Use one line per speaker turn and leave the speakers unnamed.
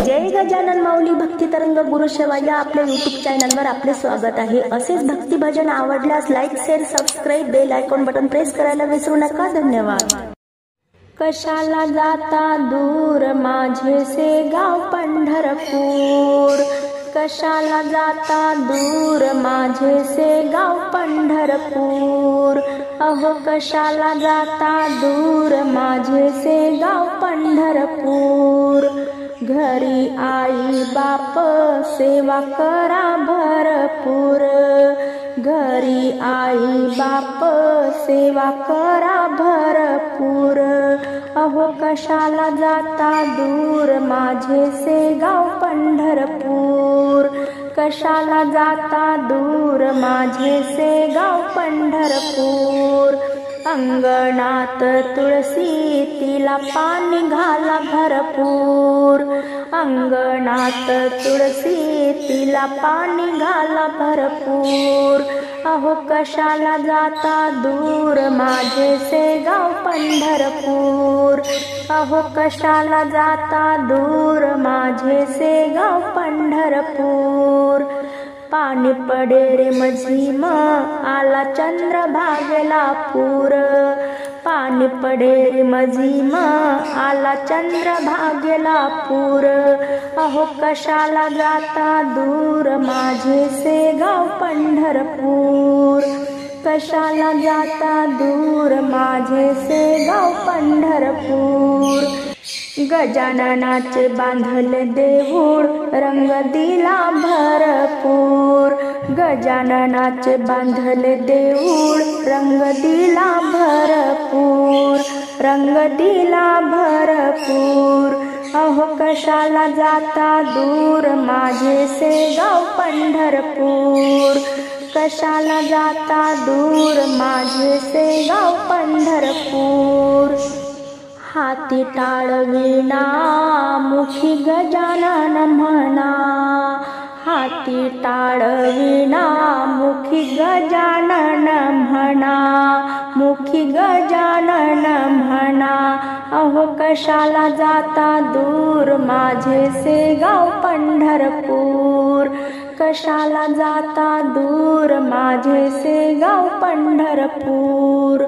जय गजानन माऊली भक्ती तरंग गुरुसेवा या आपल्या यूट्यूब चॅनलवर आपले स्वागत आहे। असेच भक्ती भजन आवडल्यास like share subscribe bell icon button press करायला विसरू नका। धन्यवाद। कशाला जाता दूर माझेसे गाव पंढरपूर, कशाला जाता दूर माझेसे गाव पंढरपूर, अहो कशाला जाता दूर माझेसे गाव पंढरपूर। घरी आई बाप सेवा करा भरपूर, घरी आई बाप सेवा करा भरपूर, अहो कशाला जाता दूर माझेसे गाव पंढरपूर, कशाला जाता दूर माझेसे गाव पंढरपूर। अंगणात तुळसी तिला पाणी घाला भरपूर, अंगणात तुळसी तिला पाणी घाला भरपूर, अहो कशाला जाता दूर माझेसे गाव पंढरपूर, अहो कशाला जाता दूर माझेसे गाव पंढरपूर। पाणी पडे रे मझीम आला चंद्रभागेला पूर, पाणी पडे रे मझीम आला चंद्रभागेला पूर, अहो कशाला जाता दूर माझेसे गाव पंढरपूर, कशाला जाता दूर माझेसे गाव पंढरपूर। गजाननाचे बांधले देऊळ रंग दिला भरपूर, गजाननाचे बांधले देऊळ रंग दिला भरपूर, रंग दिला भरपूर, अहो कशाला जाता दूर माझेसे गाव पंढरपूर, कशाला जाता दूर माझेसे गाव पंढरपूर। हाती टाळविना मुखी गजानन म्हणा, हाती टाळविना मुखी गजानन म्हणा, मुखी गजानन म्हणा, अहो कशाला जाता दूर माझेसे गाव पंढरपूर, कशाला जाता दूर माझेसे गाव पंढरपूर।